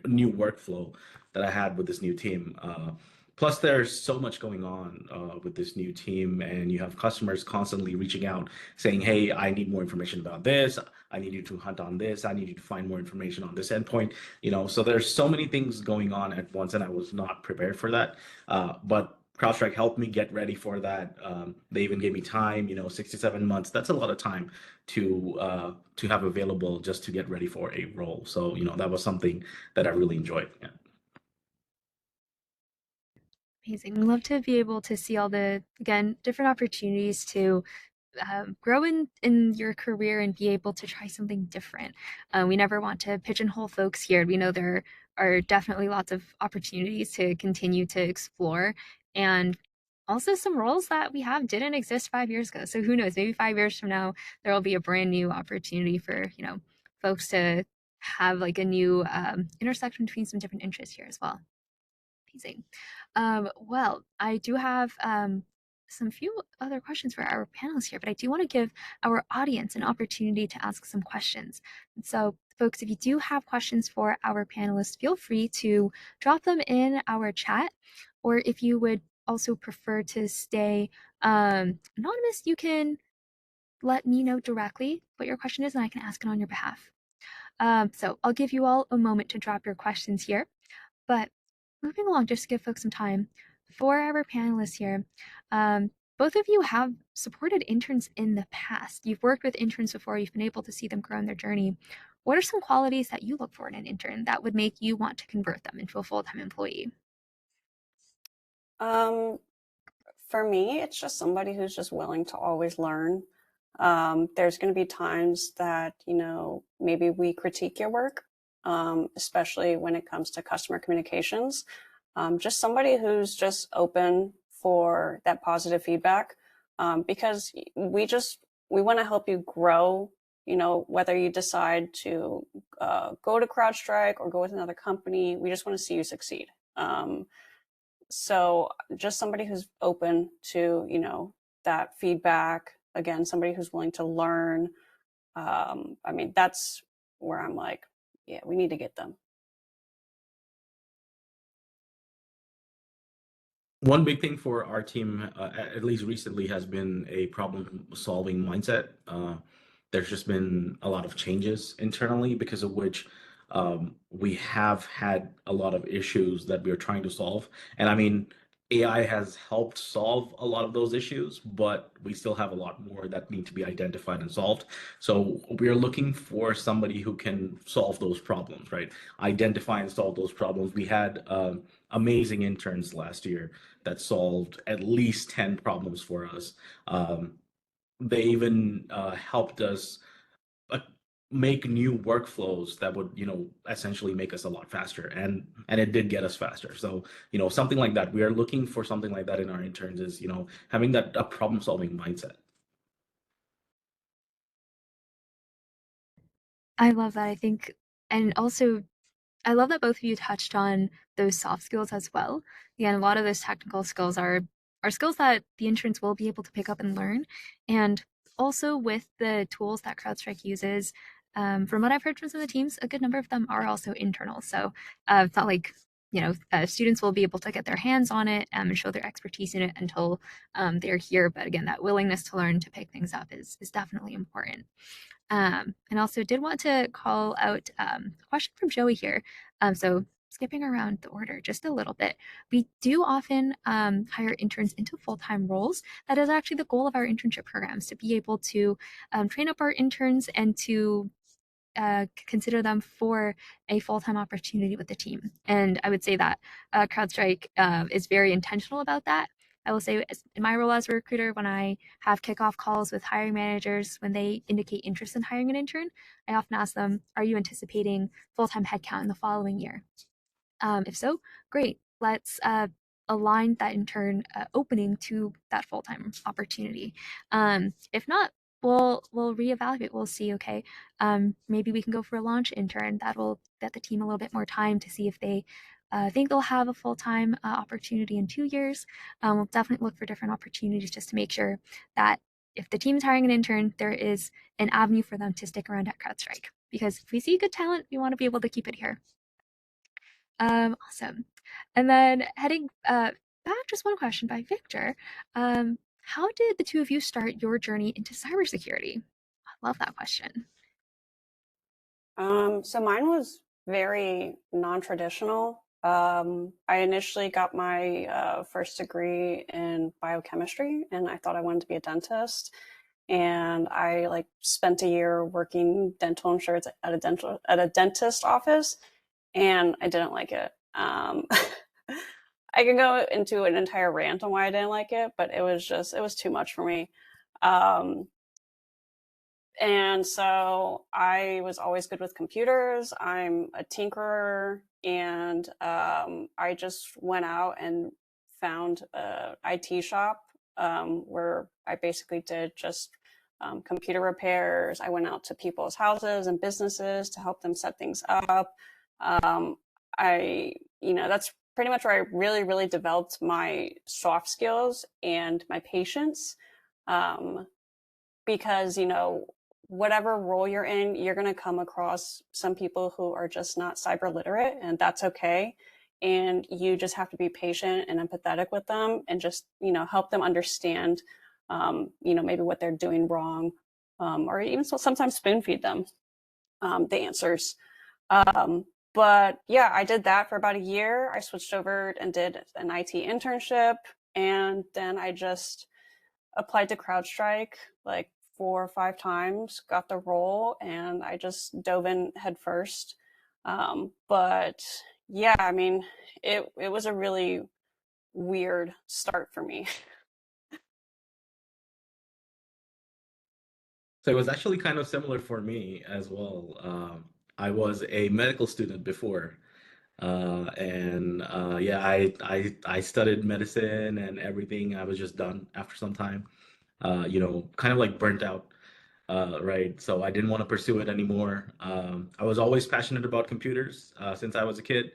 new workflow that I had with this new team. Plus, there's so much going on with this new team, and you have customers constantly reaching out saying, "Hey, I need more information about this. I need you to hunt on this. I need you to find more information on this endpoint." So there's so many things going on at once, and I was not prepared for that. But CrowdStrike helped me get ready for that. They even gave me time, 6 to 7 months. That's a lot of time to have available just to get ready for a role. So, that was something that I really enjoyed. Yeah. Amazing. We love to be able to see all the, again, different opportunities to grow in your career and be able to try something different. We never want to pigeonhole folks here. We know there are definitely lots of opportunities to continue to explore, and also some roles that we have didn't exist 5 years ago. So who knows? Maybe 5 years from now there will be a brand new opportunity for folks to have like a new intersection between some different interests here as well. Amazing. Well, I do have some few other questions for our panelists here, but I do want to give our audience an opportunity to ask some questions. And so, folks, if you do have questions for our panelists, feel free to drop them in our chat, or if you would also prefer to stay anonymous, you can let me know directly what your question is, and I can ask it on your behalf. So I'll give you all a moment to drop your questions here. But moving along, just to give folks some time, for our panelists here, both of you have supported interns in the past. You've worked with interns before, you've been able to see them grow in their journey. What are some qualities that you look for in an intern that would make you want to convert them into a full-time employee? For me, it's just somebody who's just willing to always learn. There's going to be times that, maybe we critique your work, especially when it comes to customer communications. Just somebody who's just open for that positive feedback, because we want to help you grow, whether you decide to go to CrowdStrike or go with another company, we just want to see you succeed. So just somebody who's open to, that feedback. Again, somebody who's willing to learn. That's where I'm like, yeah, we need to get them. One big thing for our team, at least recently, has been a problem-solving mindset. There's just been a lot of changes internally because of which we have had a lot of issues that we are trying to solve. And I mean, AI has helped solve a lot of those issues, but we still have a lot more that need to be identified and solved. So we're looking for somebody who can solve those problems, right? Identify and solve those problems. We had amazing interns last year that solved at least 10 problems for us. They even helped us uh, make new workflows that would, essentially make us a lot faster. And it did get us faster. So, something like that. We are looking for something like that in our interns is, having that a problem-solving mindset. I love that. I think, and also I love that both of you touched on those soft skills as well. Again, a lot of those technical skills are skills that the interns will be able to pick up and learn. And also with the tools that CrowdStrike uses, from what I've heard from some of the teams, a good number of them are also internal. So it's not like students will be able to get their hands on it and show their expertise in it until they're here. But again, that willingness to learn to pick things up is definitely important. And also did want to call out a question from Joey here. So skipping around the order just a little bit, we do often hire interns into full-time roles. That is actually the goal of our internship programs, to be able to train up our interns and to consider them for a full-time opportunity with the team. And I would say that CrowdStrike is very intentional about that. I will say in my role as a recruiter, when I have kickoff calls with hiring managers, when they indicate interest in hiring an intern, I often ask them, are you anticipating full-time headcount in the following year? If so, great. Let's align that intern opening to that full-time opportunity. If not, we'll reevaluate. We'll see, okay, maybe we can go for a launch intern. That will get the team a little bit more time to see if they think they'll have a full-time opportunity in 2 years. We'll definitely look for different opportunities just to make sure that if the team's hiring an intern, there is an avenue for them to stick around at CrowdStrike. Because if we see good talent, we want to be able to keep it here. Awesome. And then heading back, just one question by Victor. How did the two of you start your journey into cybersecurity? I love that question. So mine was very non-traditional. I initially got my first degree in biochemistry, and I thought I wanted to be a dentist. And I spent a year working dental insurance at a dentist office, and I didn't like it. I can go into an entire rant on why I didn't like it, but it was too much for me. And so I was always good with computers. I'm a tinkerer, and I just went out and found a IT shop where I basically did just computer repairs. I went out to people's houses and businesses to help them set things up. That's pretty much where I really, really developed my soft skills and my patience. Because whatever role you're in, you're going to come across some people who are just not cyber literate, and that's okay. And you just have to be patient and empathetic with them, and just help them understand maybe what they're doing wrong, or even sometimes spoon feed them the answers. But yeah, I did that for about a year. I switched over and did an IT internship, and then I just applied to CrowdStrike like 4 or 5 times, got the role, and I just dove in head first. But yeah, I mean, it was a really weird start for me. So it was actually kind of similar for me as well. I was a medical student before, and yeah, I studied medicine and everything. I was just done after some time, kind of like burnt out, right? So I didn't want to pursue it anymore. I was always passionate about computers since I was a kid.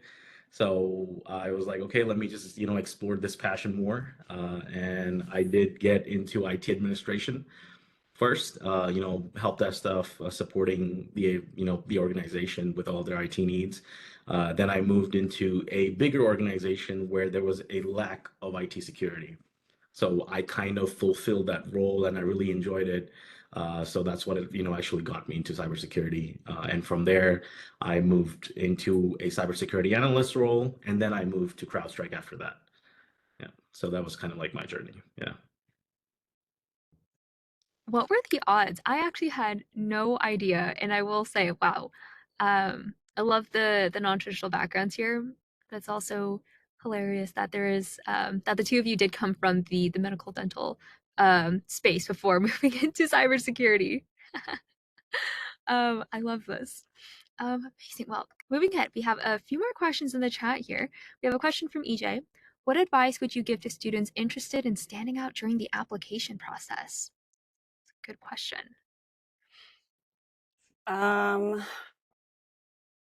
So I was like, okay, let me just, explore this passion more. And I did get into IT administration first, help desk stuff, supporting the organization with all their IT needs. Then I moved into a bigger organization where there was a lack of IT security. So I kind of fulfilled that role and I really enjoyed it. So that's what actually got me into cybersecurity. And from there, I moved into a cybersecurity analyst role, and then I moved to CrowdStrike after that. Yeah. So that was kind of like my journey. Yeah. What were the odds? I actually had no idea, and I will say, wow, I love the non-traditional backgrounds here. That's also hilarious that there is that the two of you did come from the medical dental space before moving into cybersecurity. I love this. Amazing. Well, moving ahead, we have a few more questions in the chat here. We have a question from EJ. What advice would you give to students interested in standing out during the application process? Good question. Um,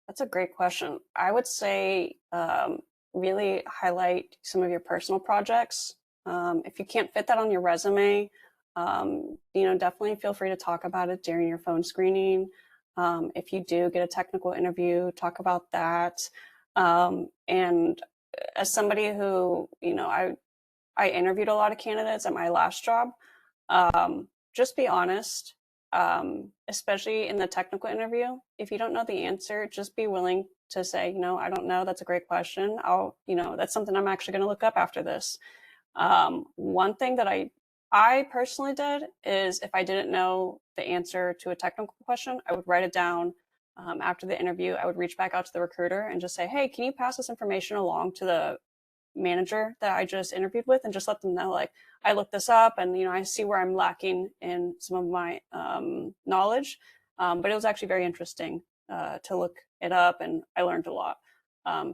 that's a great question. I would say really highlight some of your personal projects. If you can't fit that on your resume, definitely feel free to talk about it during your phone screening. If you do get a technical interview, talk about that. And as somebody who, I interviewed a lot of candidates at my last job. Just be honest, especially in the technical interview. If you don't know the answer, just be willing to say, I don't know. That's a great question. That's something I'm actually going to look up after this. One thing that I personally did is if I didn't know the answer to a technical question, I would write it down. After the interview, I would reach back out to the recruiter and just say, hey, can you pass this information along to the manager that I just interviewed with, and just let them know, like, I looked this up and, I see where I'm lacking in some of my knowledge. But it was actually very interesting to look it up, and I learned a lot.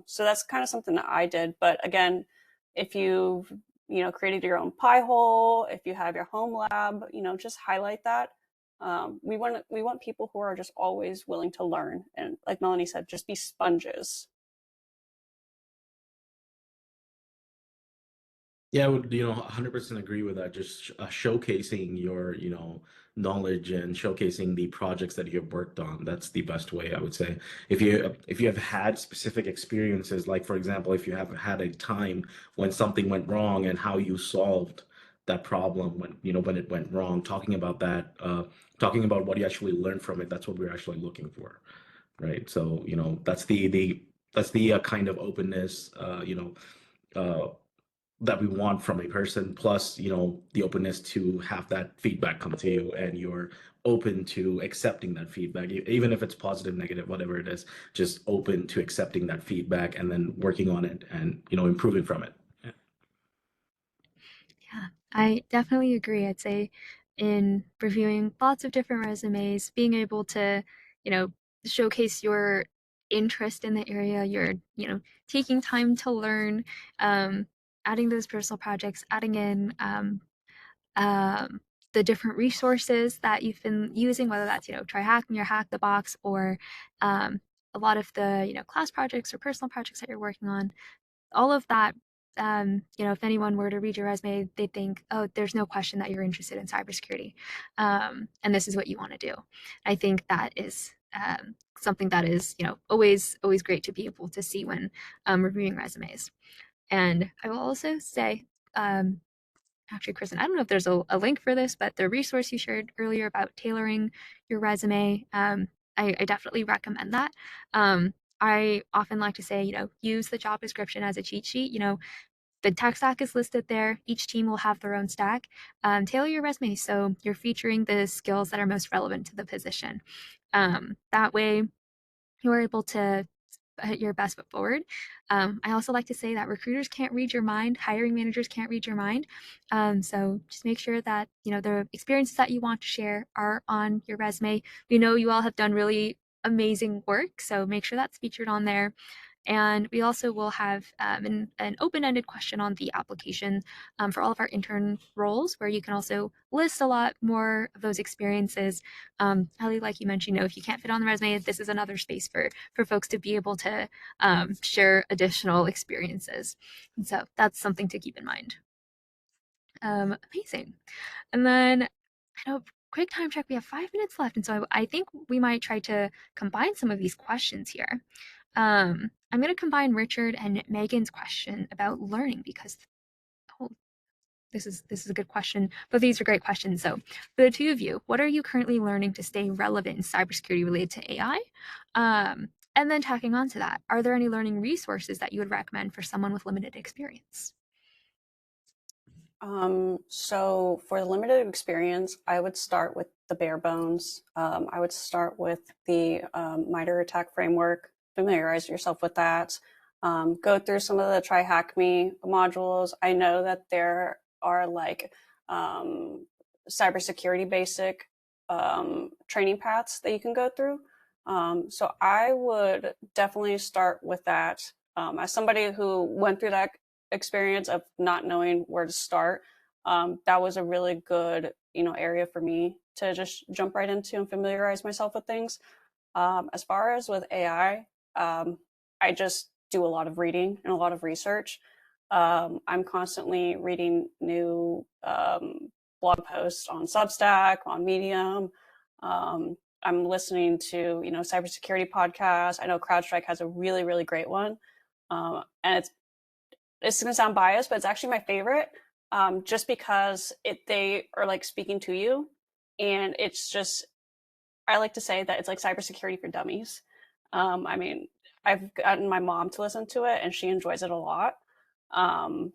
So that's kind of something that I did. But again, if you've, created your own pie hole, if you have your home lab, just highlight that. We want people who are just always willing to learn, and like Melanie said, just be sponges. Yeah, I would, 100% agree with that. Just showcasing your, knowledge and showcasing the projects that you have worked on. That's the best way, I would say. If you have had specific experiences, like for example, if you have had a time when something went wrong and how you solved that problem when it went wrong, talking about that, talking about what you actually learned from it, that's what we're actually looking for, right? So, that's the kind of openness, uh, that we want from a person, plus the openness to have that feedback come to you, and you're open to accepting that feedback, even if it's positive, negative, whatever it is, just open to accepting that feedback and then working on it and improving from it. Yeah. Yeah, I definitely agree. I'd say in reviewing lots of different resumes, being able to, you know, showcase your interest in the area, your, taking time to learn, um, adding those personal projects, adding in um, the different resources that you've been using, whether that's, try hacking or hack the box, or um, a lot of the, class projects or personal projects that you're working on, all of that. If anyone were to read your resume, they'd think, oh, there's no question that you're interested in cybersecurity. And this is what you want to do. I think that is something that is, always great to be able to see when reviewing resumes. And I will also say, actually, Kristen, I don't know if there's a link for this, but the resource you shared earlier about tailoring your resume, I definitely recommend that. I often like to say, use the job description as a cheat sheet. The tech stack is listed there. Each team will have their own stack. Tailor your resume so you're featuring the skills that are most relevant to the position. That way, you're able to put your best foot forward. I also like to say that recruiters can't read your mind, hiring managers can't read your mind. So just make sure that the experiences that you want to share are on your resume. We know you all have done really amazing work, so make sure that's featured on there. And we also will have an open-ended question on the application for all of our intern roles, where you can also list a lot more of those experiences. Ali, like you mentioned, if you can't fit on the resume, this is another space for folks to be able to share additional experiences. And so that's something to keep in mind. Amazing. And then I know, quick time check, we have 5 minutes left. And so I think we might try to combine some of these questions here. I'm going to combine Richard and Megan's question about learning because, oh, this is a good question. Both these are great questions. So for the two of you, what are you currently learning to stay relevant in cybersecurity related to AI? And then tacking on to that, are there any learning resources that you would recommend for someone with limited experience? So for the limited experience, I would start with the bare bones. I would start with the MITRE ATT&CK framework, familiarize yourself with that. Go through some of the Try Hack Me modules. I know that there are like cybersecurity basic training paths that you can go through. So I would definitely start with that. As somebody who went through that experience of not knowing where to start, that was a really good area for me to just jump right into and familiarize myself with things. As far as with AI, I just do a lot of reading and a lot of research. I'm constantly reading new blog posts on Substack, on Medium. I'm listening to cybersecurity podcasts. I know CrowdStrike has a really, really great one, and it's going to sound biased, but it's actually my favorite, just because they are like speaking to you, and it's just, I like to say that it's like cybersecurity for dummies. I mean, I've gotten my mom to listen to it, and she enjoys it a lot. And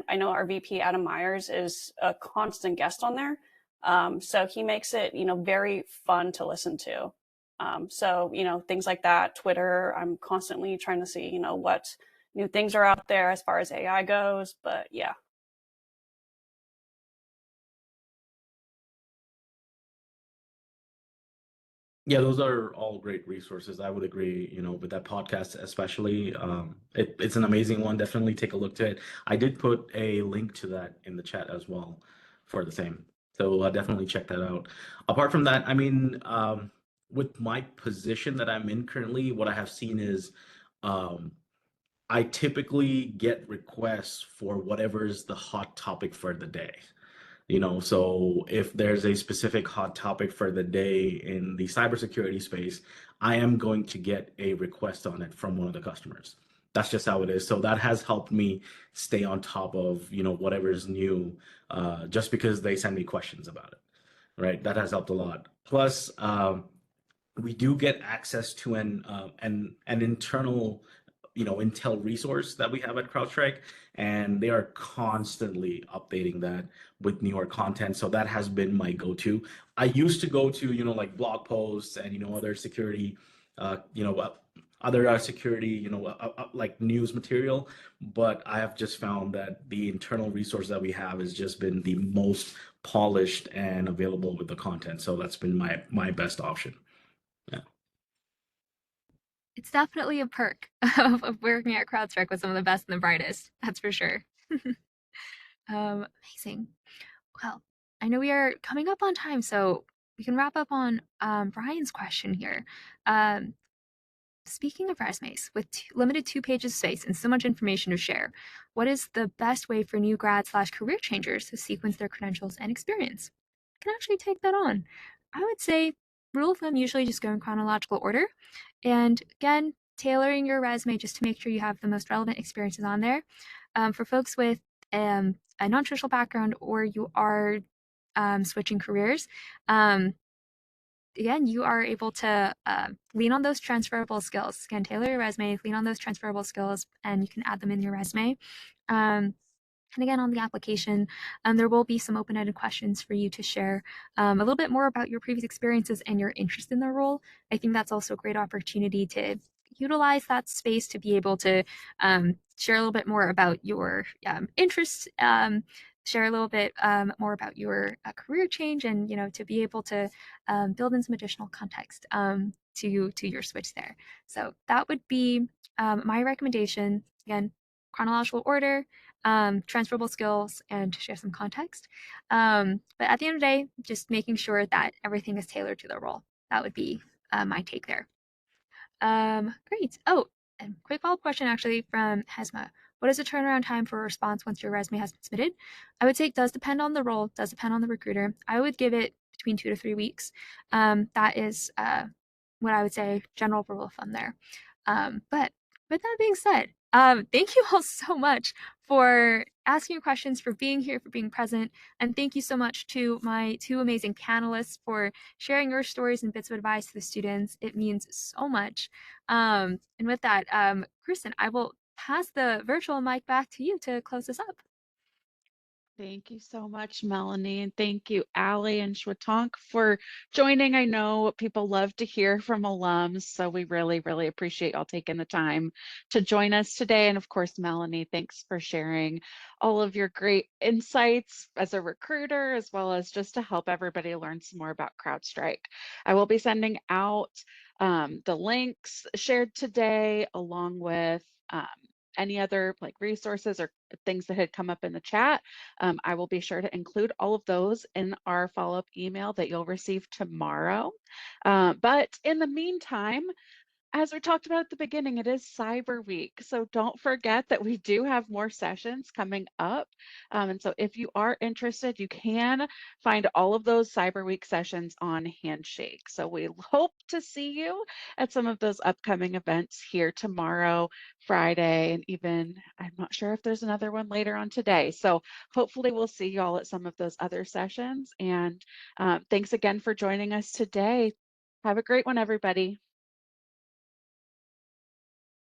I know our VP Adam Myers is a constant guest on there, so he makes it very fun to listen to. So things like that. Twitter, I'm constantly trying to see what new things are out there as far as AI goes. But yeah. Yeah, those are all great resources. I would agree, with that podcast, especially. It's an amazing one. Definitely take a look to it. I did put a link to that in the chat as well for the same. So definitely check that out. Apart from that, I mean, with my position that I'm in currently, what I have seen is um, I typically get requests for whatever is the hot topic for the day. So if there's a specific hot topic for the day in the cybersecurity space, I am going to get a request on it from one of the customers. That's just how it is. So that has helped me stay on top of, whatever is new, just because they send me questions about it, right? That has helped a lot. Plus, we do get access to an internal intel resource that we have at CrowdStrike, and they are constantly updating that with newer content. So that has been my go-to. I used to go to like blog posts and other security uh, you know uh, other security like news material, but I have just found that the internal resource that we have has just been the most polished and available with the content. So that's been my best option. Yeah. It's definitely a perk of working at CrowdStrike with some of the best and the brightest. That's for sure. Amazing. Well, I know we are coming up on time, so we can wrap up on Brian's question here. Um, Speaking of resumes, with limited 2 pages of space and so much information to share, what is the best way for new grad/career changers to sequence their credentials and experience? I can actually take that on. I would say rule of thumb, usually just go in chronological order. And again, tailoring your resume just to make sure you have the most relevant experiences on there. For folks with a non-traditional background, or you are switching careers, again, you are able to lean on those transferable skills. Again, tailor your resume, lean on those transferable skills, and you can add them in your resume. And again, on the application, there will be some open-ended questions for you to share a little bit more about your previous experiences and your interest in the role. I think that's also a great opportunity to utilize that space to be able to share a little bit more about your interests, share a little bit more about your career change, and to be able to build in some additional context to your switch there. So that would be my recommendation. Again, chronological order, transferable skills, and to share some context. But at the end of the day, just making sure that everything is tailored to the role. That would be my take there. Great. Oh, and quick follow-up question actually from Hesma. What is the turnaround time for a response once your resume has been submitted? I would say it does depend on the role, does depend on the recruiter. I would give it between 2 to 3 weeks. That is what I would say general rule of thumb there. But with that being said, thank you all so much for asking questions, for being here, for being present. And thank you so much to my 2 amazing panelists for sharing your stories and bits of advice to the students. It means so much. And with that, Kristen, I will pass the virtual mic back to you to close this up. Thank you so much, Melanie, and thank you, Ali and Shwetank, for joining. I know people love to hear from alums, so we really, really appreciate y'all taking the time to join us today. And of course, Melanie, thanks for sharing all of your great insights as a recruiter, as well as just to help everybody learn some more about CrowdStrike. I will be sending out the links shared today, along with any other like resources or things that had come up in the chat. I will be sure to include all of those in our follow-up email that you'll receive tomorrow. But in the meantime, as we talked about at the beginning, it is Cyber Week. So don't forget that we do have more sessions coming up. And so if you are interested, you can find all of those Cyber Week sessions on Handshake. So we hope to see you at some of those upcoming events here tomorrow, Friday, and even I'm not sure if there's another one later on today. So hopefully we'll see you all at some of those other sessions. And thanks again for joining us today. Have a great one, everybody.